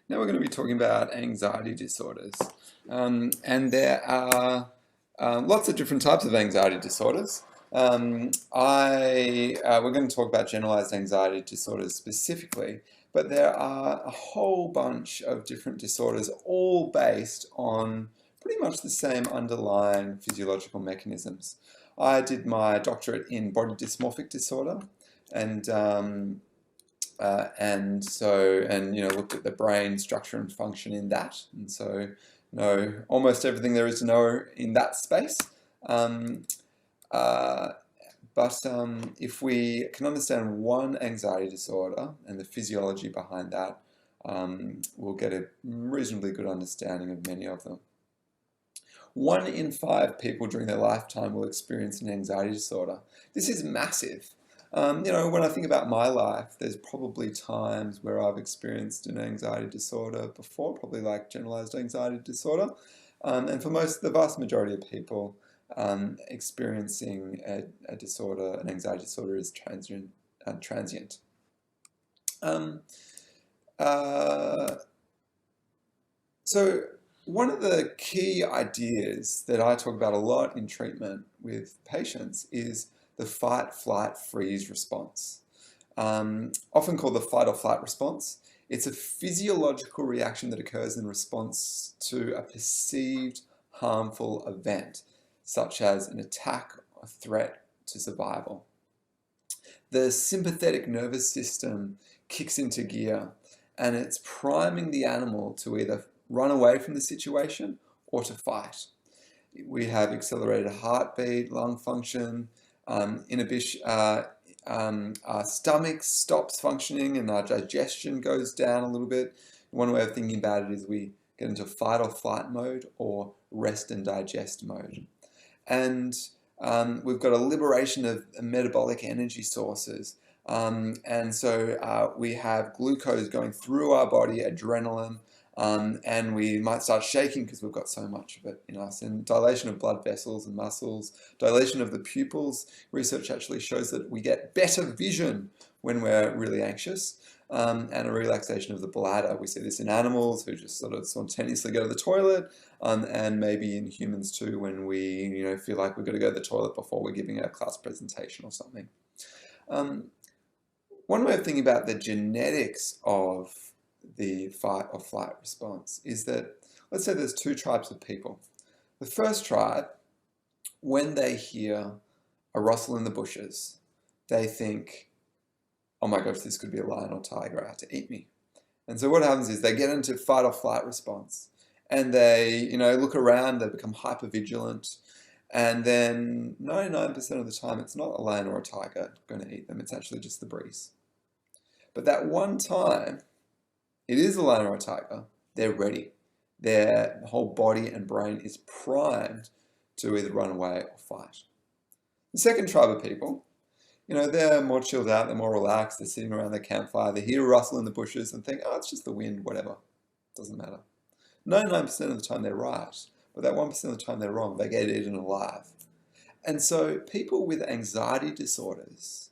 Now we're going to be talking about anxiety disorders. And there are lots of different types of anxiety disorders. We're going to talk about generalized anxiety disorders specifically, but there are a whole bunch of different disorders, all based on pretty much the same underlying physiological mechanisms. I did my doctorate in body dysmorphic disorder, and looked at the brain structure and function in that, and so know almost everything there is to know in that space. If we can understand one anxiety disorder and the physiology behind that, we'll get a reasonably good understanding of many of them. 1 in 5 people during their lifetime will experience an anxiety disorder. This is massive. When I think about my life, there's probably times where I've experienced an anxiety disorder before, probably like generalized anxiety disorder. And for the vast majority of people, experiencing a disorder, an anxiety disorder, is transient. So one of the key ideas that I talk about a lot in treatment with patients is the fight, flight, freeze response. Often called the fight or flight response. It's a physiological reaction that occurs in response to a perceived harmful event, such as an attack or threat to survival. The sympathetic nervous system kicks into gear, and it's priming the animal to either run away from the situation or to fight. We have accelerated heartbeat, lung function, inhibition. Our stomach stops functioning and our digestion goes down a little bit. One way of thinking about it is we get into fight or flight mode or rest and digest mode. And we've got a liberation of metabolic energy sources. And so we have glucose going through our body, adrenaline, and we might start shaking because we've got so much of it in us. And dilation of blood vessels and muscles, dilation of the pupils. Research actually shows that we get better vision when we're really anxious, and a relaxation of the bladder. We see this in animals who just sort of spontaneously go to the toilet, and maybe in humans too when we feel like we've got to go to the toilet before we're giving a class presentation or something. One way of thinking about the genetics of the fight or flight response is that, let's say there's 2 tribes of people. The first tribe, when they hear a rustle in the bushes, they think, oh my gosh, this could be a lion or tiger out to eat me. And so what happens is they get into fight or flight response, and they look around, they become hypervigilant, and then 99% of the time it's not a lion or a tiger going to eat them, it's actually just the breeze. But that one time it is a lion or a tiger, they're ready. Their whole body and brain is primed to either run away or fight. The second tribe of people, they're more chilled out, they're more relaxed, they're sitting around their campfire, they hear a rustle in the bushes and think, oh, it's just the wind, whatever, doesn't matter. 99% of the time they're right, but that 1% of the time they're wrong, they get eaten alive. And so people with anxiety disorders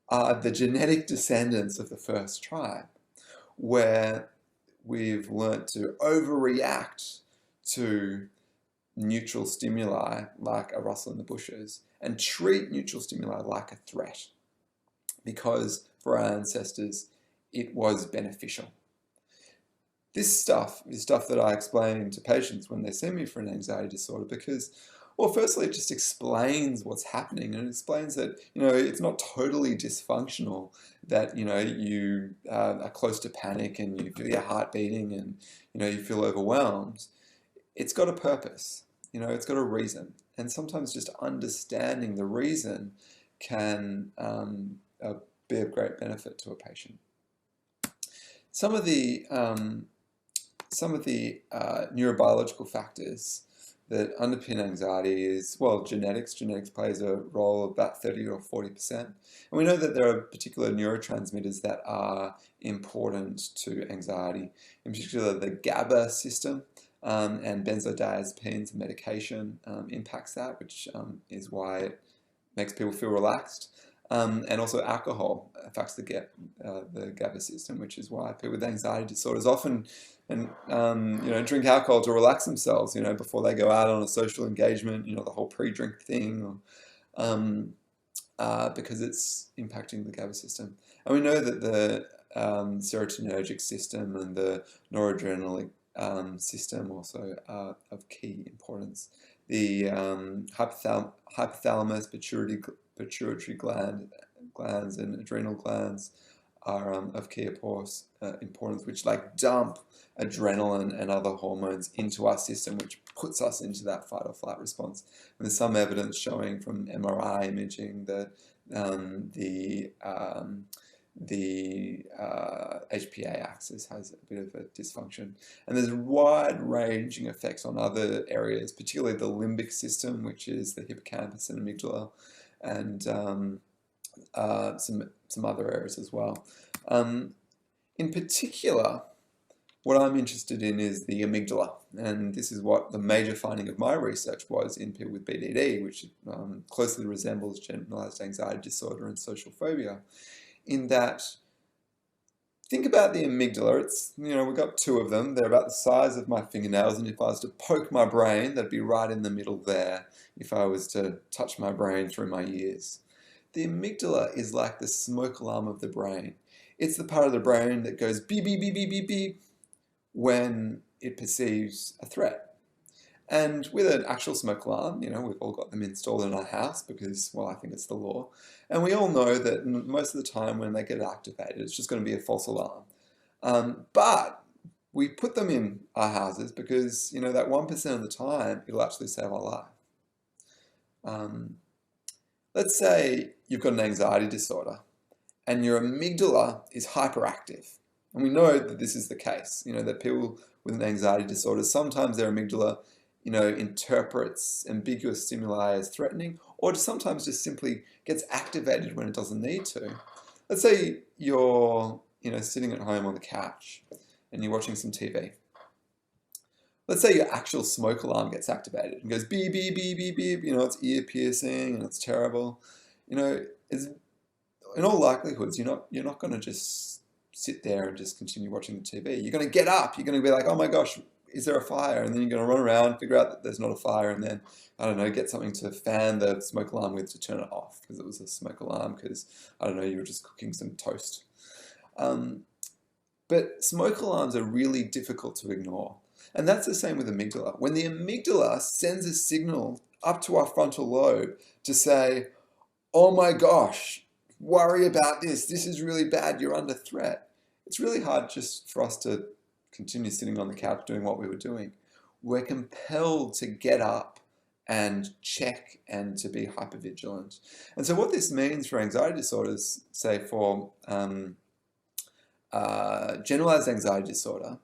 are the genetic descendants of the first tribe, where we've learnt to overreact to neutral stimuli like a rustle in the bushes and treat neutral stimuli like a threat, because for our ancestors it was beneficial. This stuff is stuff that I explain to patients when they see me for an anxiety disorder because, well, firstly, it just explains what's happening, and it explains that, it's not totally dysfunctional, that, you are close to panic and you feel your heart beating and, you feel overwhelmed. It's got a purpose, it's got a reason. And sometimes just understanding the reason can be of great benefit to a patient. Some of the neurobiological factors that underpin anxiety is, well, genetics. Genetics plays a role of about 30 or 40%. And we know that there are particular neurotransmitters that are important to anxiety, in particular the GABA system, and benzodiazepines and medication impacts that, which is why it makes people feel relaxed. And also alcohol affects the GABA system, which is why people with anxiety disorders often drink alcohol to relax themselves, before they go out on a social engagement, the whole pre-drink thing, because it's impacting the GABA system. And we know that the serotonergic system and the noradrenaline system also are of key importance. The hypothalamus, pituitary glands and adrenal glands are of key importance, which dump adrenaline and other hormones into our system, which puts us into that fight or flight response. And there's some evidence showing from MRI imaging that the HPA axis has a bit of a dysfunction. And there's wide-ranging effects on other areas, particularly the limbic system, which is the hippocampus and amygdala, and some other areas as well. In particular, what I'm interested in is the amygdala, and this is what the major finding of my research was in people with BDD, which closely resembles generalized anxiety disorder and social phobia, in that, think about the amygdala. It's, we've got two of them. They're about the size of my fingernails, and if I was to poke my brain, that'd be right in the middle there if I was to touch my brain through my ears. The amygdala is like the smoke alarm of the brain. It's the part of the brain that goes beep, beep, beep, beep, beep, beep when it perceives a threat. And with an actual smoke alarm, we've all got them installed in our house because, well, I think it's the law. And we all know that most of the time when they get activated, it's just going to be a false alarm. But we put them in our houses because, that 1% of the time, it'll actually save our life. Let's say you've got an anxiety disorder and your amygdala is hyperactive. And we know that this is the case, that people with an anxiety disorder, sometimes their amygdala, interprets ambiguous stimuli as threatening, or sometimes just simply gets activated when it doesn't need to. Let's say you're, sitting at home on the couch and you're watching some TV. Let's say your actual smoke alarm gets activated and goes beep, beep, beep, beep, beep, it's ear piercing and it's terrible. It's, in all likelihoods, you're not going to just sit there and just continue watching the TV. You're going to get up. You're going to be like, oh my gosh, is there a fire? And then you're going to run around, figure out that there's not a fire, and then, I don't know, get something to fan the smoke alarm with to turn it off because it was a smoke alarm because, I don't know, you were just cooking some toast. But smoke alarms are really difficult to ignore. And that's the same with amygdala. When the amygdala sends a signal up to our frontal lobe to say, oh my gosh, worry about this. This is really bad. You're under threat. It's really hard just for us to continue sitting on the couch doing what we were doing. We're compelled to get up and check and to be hypervigilant. And so what this means for anxiety disorders, say for generalized anxiety disorder,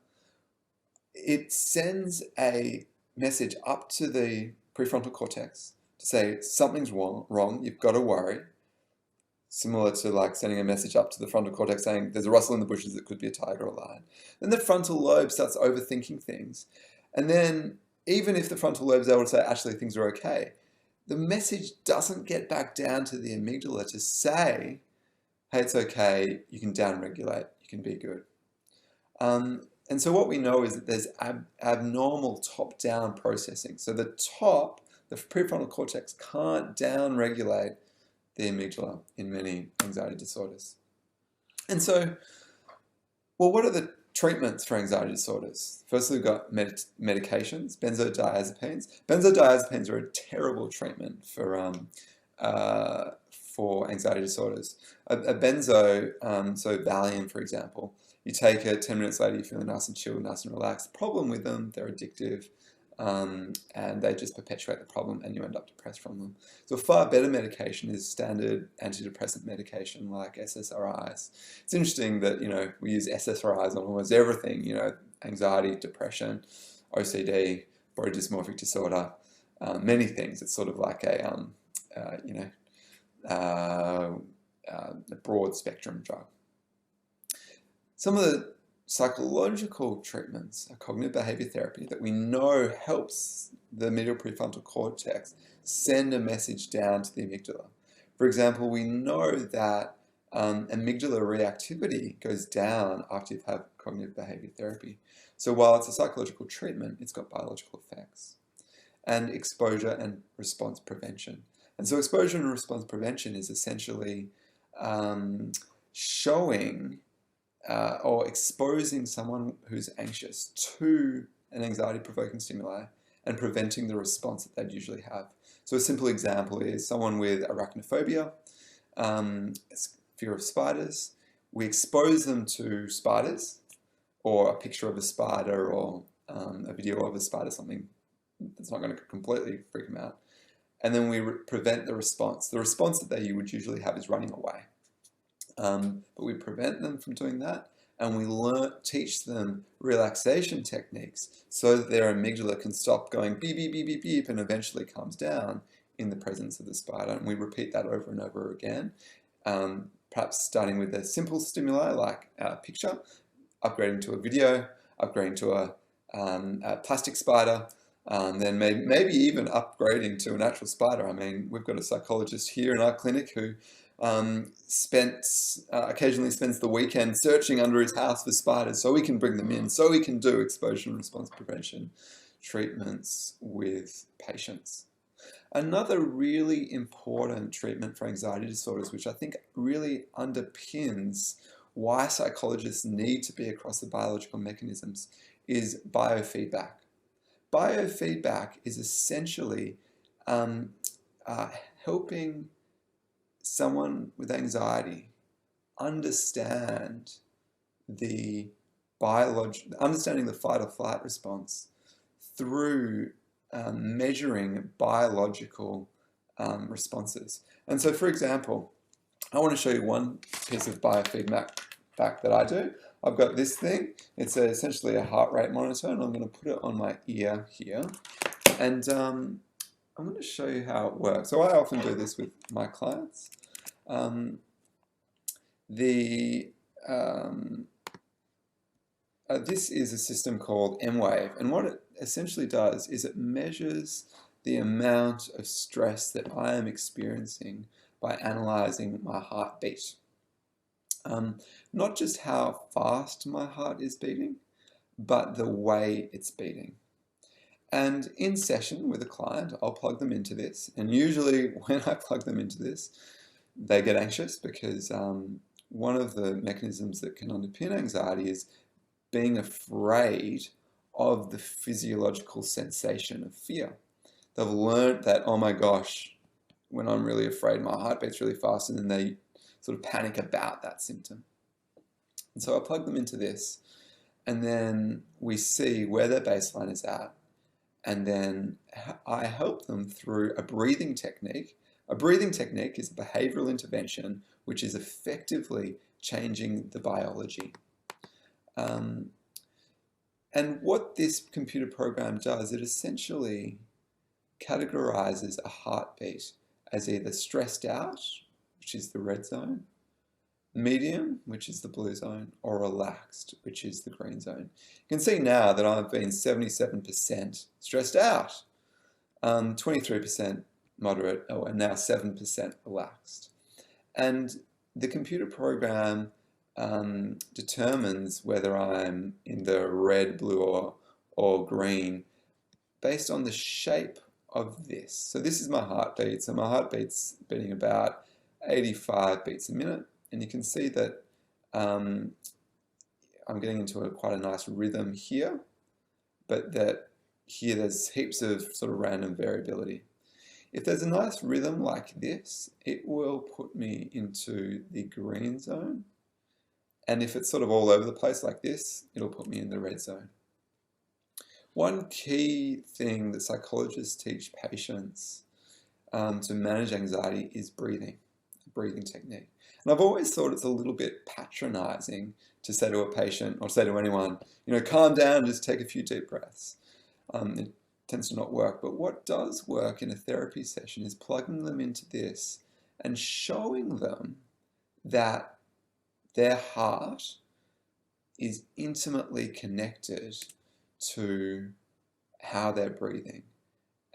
it sends a message up to the prefrontal cortex to say something's wrong, you've got to worry. Similar to sending a message up to the frontal cortex saying there's a rustle in the bushes, it could be a tiger or a lion. Then the frontal lobe starts overthinking things. And then even if the frontal lobe is able to say actually things are okay, the message doesn't get back down to the amygdala to say, hey, it's okay, you can downregulate, you can be good. And so what we know is that there's abnormal top-down processing. So the prefrontal cortex can't downregulate the amygdala in many anxiety disorders. And so, well, what are the treatments for anxiety disorders? Firstly, we've got medications, benzodiazepines. Benzodiazepines are a terrible treatment for anxiety disorders. A benzo, so Valium, for example, you take it, 10 minutes later, you're feeling nice and chilled, nice and relaxed. The problem with them, they're addictive. And they just perpetuate the problem and you end up depressed from them. So a far better medication is standard antidepressant medication like SSRIs. It's interesting that, we use SSRIs on almost everything, anxiety, depression, OCD, body dysmorphic disorder, many things. It's sort of like a broad spectrum drug. Some of the psychological treatments are cognitive behavior therapy that we know helps the medial prefrontal cortex send a message down to the amygdala. For example, we know that amygdala reactivity goes down after you've had cognitive behavior therapy. So while it's a psychological treatment, it's got biological effects. And exposure and response prevention. And so exposure and response prevention is essentially showing or exposing someone who's anxious to an anxiety-provoking stimuli and preventing the response that they'd usually have. So a simple example is someone with arachnophobia, fear of spiders. We expose them to spiders, or a picture of a spider, or a video of a spider, something that's not going to completely freak them out. And then we prevent the response. The response that they would usually have is running away. But we prevent them from doing that, and we teach them relaxation techniques so that their amygdala can stop going beep, beep, beep, beep, beep, and eventually calms down in the presence of the spider. And we repeat that over and over again, perhaps starting with a simple stimuli like a picture, upgrading to a video, upgrading to a plastic spider, then maybe even upgrading to an actual spider. I mean, we've got a psychologist here in our clinic who occasionally spends the weekend searching under his house for spiders so we can bring them in, so we can do exposure and response prevention treatments with patients. Another really important treatment for anxiety disorders, which I think really underpins why psychologists need to be across the biological mechanisms, is biofeedback. Biofeedback is essentially helping someone with anxiety understanding the fight or flight response through measuring biological responses. And so, for example, I want to show you one piece of biofeedback that I do. I've got this thing. It's essentially a heart rate monitor, and I'm going to put it on my ear here. And I'm going to show you how it works. So I often do this with my clients. This is a system called M-Wave, and what it essentially does is it measures the amount of stress that I am experiencing by analyzing my heartbeat. Not just how fast my heart is beating, but the way it's beating. And in session with a client, I'll plug them into this. And usually when I plug them into this, they get anxious because one of the mechanisms that can underpin anxiety is being afraid of the physiological sensation of fear. They've learned that, oh my gosh, when I'm really afraid, my heart beats really fast, and then they sort of panic about that symptom. And so I plug them into this, and then we see where their baseline is at, and then I help them through a breathing technique. A breathing technique is a behavioral intervention which is effectively changing the biology. And what this computer program does, it essentially categorizes a heartbeat as either stressed out, which is the red zone, medium, which is the blue zone, or relaxed, which is the green zone. You can see now that I've been 77% stressed out, 23% moderate, and now 7% relaxed. And the computer program determines whether I'm in the red, blue, or green based on the shape of this. So this is my heartbeat. So my heartbeat's beating about 85 beats a minute. And you can see that I'm getting into quite a nice rhythm here, but that here there's heaps of sort of random variability. If there's a nice rhythm like this, it will put me into the green zone. And if it's sort of all over the place like this, it'll put me in the red zone. One key thing that psychologists teach patients to manage anxiety is breathing, a breathing technique. And I've always thought it's a little bit patronizing to say to a patient or say to anyone, you know, calm down, just take a few deep breaths. It tends to not work. But what does work in a therapy session is plugging them into this and showing them that their heart is intimately connected to how they're breathing.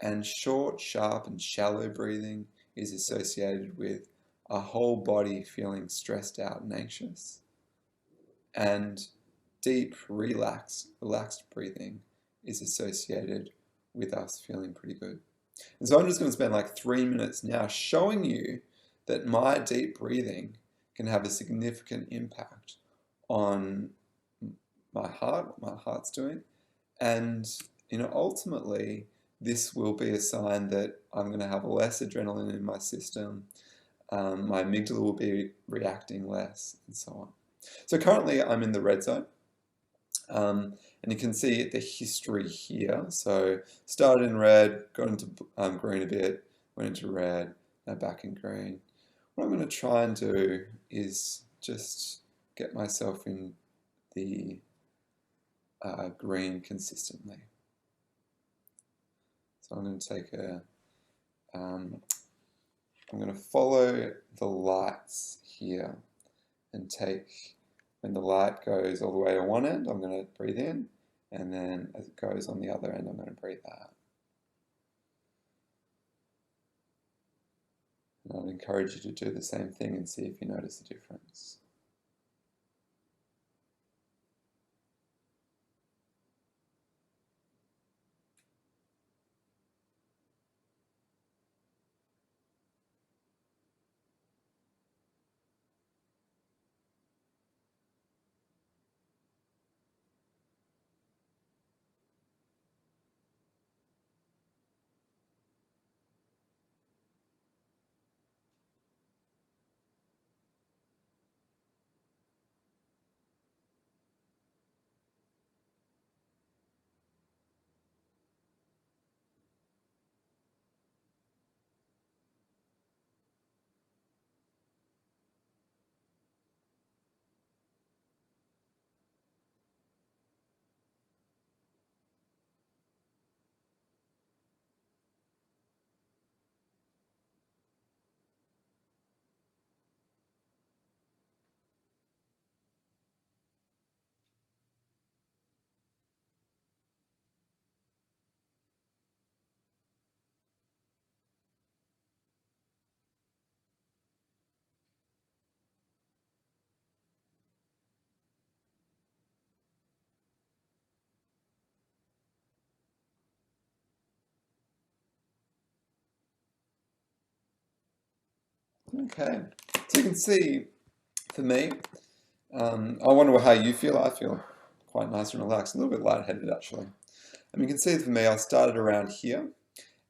And short, sharp, and shallow breathing is associated with a whole body feeling stressed out and anxious. And deep, relaxed breathing is associated with us feeling pretty good. And so I'm just going to spend like 3 minutes now showing you that my deep breathing can have a significant impact on my heart, what my heart's doing. And, ultimately, this will be a sign that I'm going to have less adrenaline in my system. My amygdala will be reacting less, and so on. So currently I'm in the red zone. And you can see the history here. So started in red, got into green a bit, went into red, now back in green. What I'm going to try and do is just get myself in the green consistently. So I'm going to take I'm going to follow the lights here and when the light goes all the way to one end, I'm going to breathe in, and then as it goes on the other end, I'm going to breathe out. And I'd encourage you to do the same thing and see if you notice a difference. Okay, so you can see, for me, I wonder how you feel. I feel quite nice and relaxed, a little bit lightheaded actually. And you can see for me, I started around here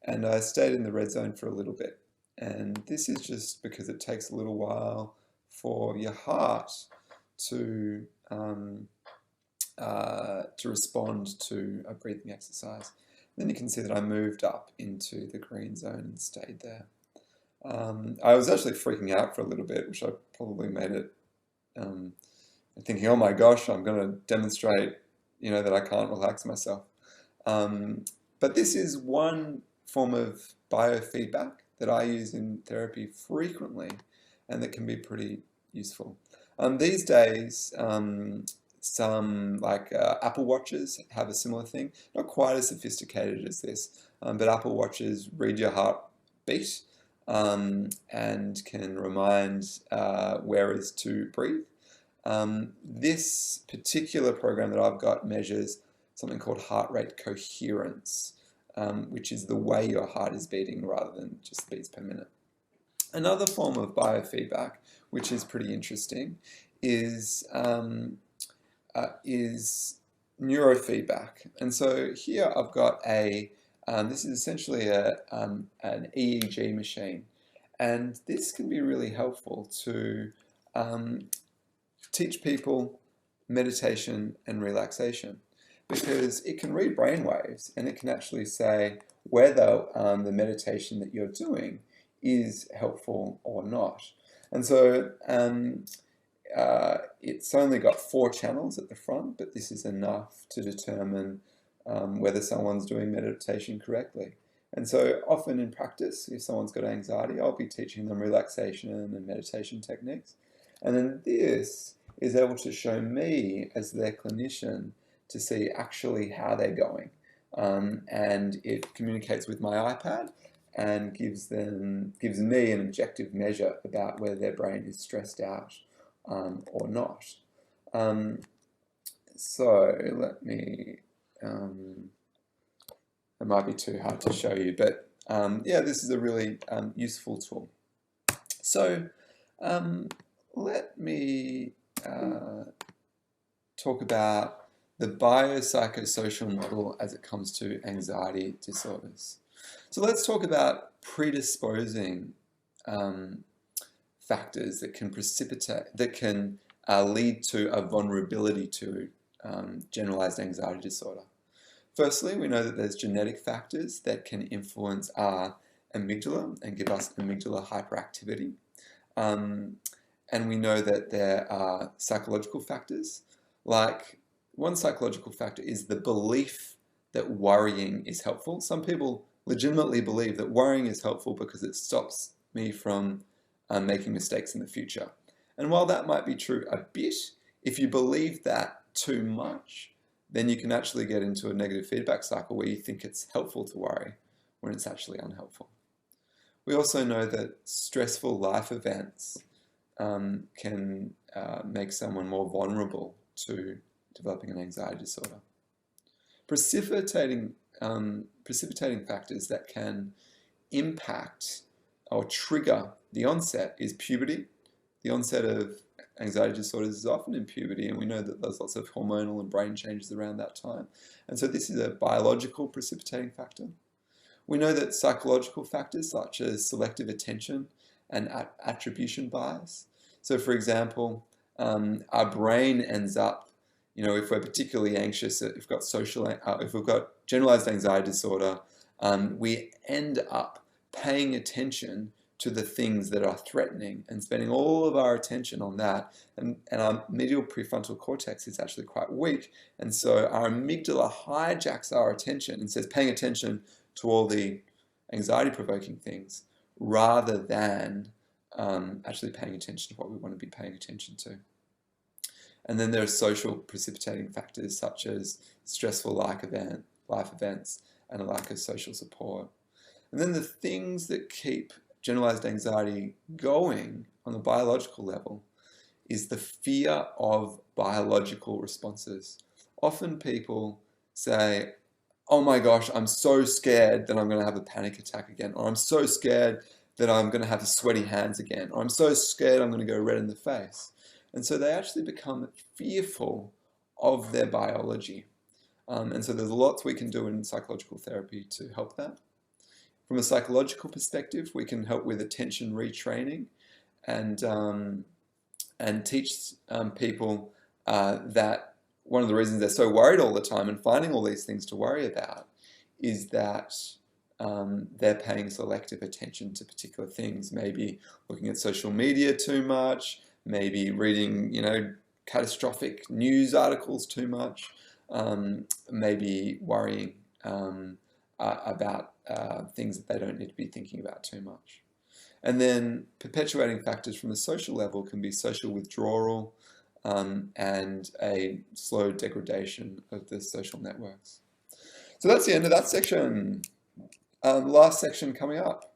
and I stayed in the red zone for a little bit. And this is just because it takes a little while for your heart to respond to a breathing exercise. Then you can see that I moved up into the green zone and stayed there. I was actually freaking out for a little bit, which I probably made it thinking, oh my gosh, I'm going to demonstrate, that I can't relax myself. But this is one form of biofeedback that I use in therapy frequently and that can be pretty useful. These days, some Apple Watches have a similar thing, not quite as sophisticated as this, but Apple Watches read your heartbeat and can remind where is to breathe. This particular program that I've got measures something called heart rate coherence, which is the way your heart is beating rather than just beats per minute. Another form of biofeedback, which is pretty interesting, is neurofeedback. And so here I've got this is essentially an EEG machine. And this can be really helpful to teach people meditation and relaxation, because it can read brainwaves and it can actually say whether the meditation that you're doing is helpful or not. And so it's only got 4 channels at the front, but this is enough to determine whether someone's doing meditation correctly. And so often in practice, if someone's got anxiety, I'll be teaching them relaxation and meditation techniques. And then this is able to show me as their clinician to see actually how they're going. And it communicates with my iPad and gives me an objective measure about whether their brain is stressed out or not. So let me, it might be too hard to show you, but yeah, this is a really useful tool. So let me talk about the biopsychosocial model as it comes to anxiety disorders. So let's talk about predisposing factors that can lead to a vulnerability to generalized anxiety disorder. Firstly, we know that there's genetic factors that can influence our amygdala and give us amygdala hyperactivity. And we know that there are psychological factors. Like, one psychological factor is the belief that worrying is helpful. Some people legitimately believe that worrying is helpful because it stops me from making mistakes in the future. And while that might be true a bit, if you believe that too much, then you can actually get into a negative feedback cycle where you think it's helpful to worry when it's actually unhelpful. We also know that stressful life events can make someone more vulnerable to developing an anxiety disorder. Precipitating factors that can impact or trigger the onset is puberty. The onset of anxiety disorders is often in puberty, and we know that there's lots of hormonal and brain changes around that time. And so this is a biological precipitating factor. We know that psychological factors such as selective attention and attribution bias. So for example, our brain ends up, if we're particularly anxious, if we've got generalized anxiety disorder, we end up paying attention to the things that are threatening and spending all of our attention on that. And our medial prefrontal cortex is actually quite weak. And so our amygdala hijacks our attention and says, paying attention to all the anxiety-provoking things rather than actually paying attention to what we want to be paying attention to. And then there are social precipitating factors such as stressful life events and a lack of social support. And then the things that keep generalized anxiety going on the biological level is the fear of biological responses. Often people say, oh my gosh, I'm so scared that I'm going to have a panic attack again, or I'm so scared that I'm going to have sweaty hands again, or I'm so scared I'm going to go red in the face. And so they actually become fearful of their biology. And so there's lots we can do in psychological therapy to help that. From a psychological perspective, we can help with attention retraining and teach people that one of the reasons they're so worried all the time and finding all these things to worry about is that they're paying selective attention to particular things, maybe looking at social media too much, maybe reading, catastrophic news articles too much, maybe worrying about things that they don't need to be thinking about too much. And then perpetuating factors from the social level can be social withdrawal and a slow degradation of the social networks. So that's the end of that section. Last section coming up.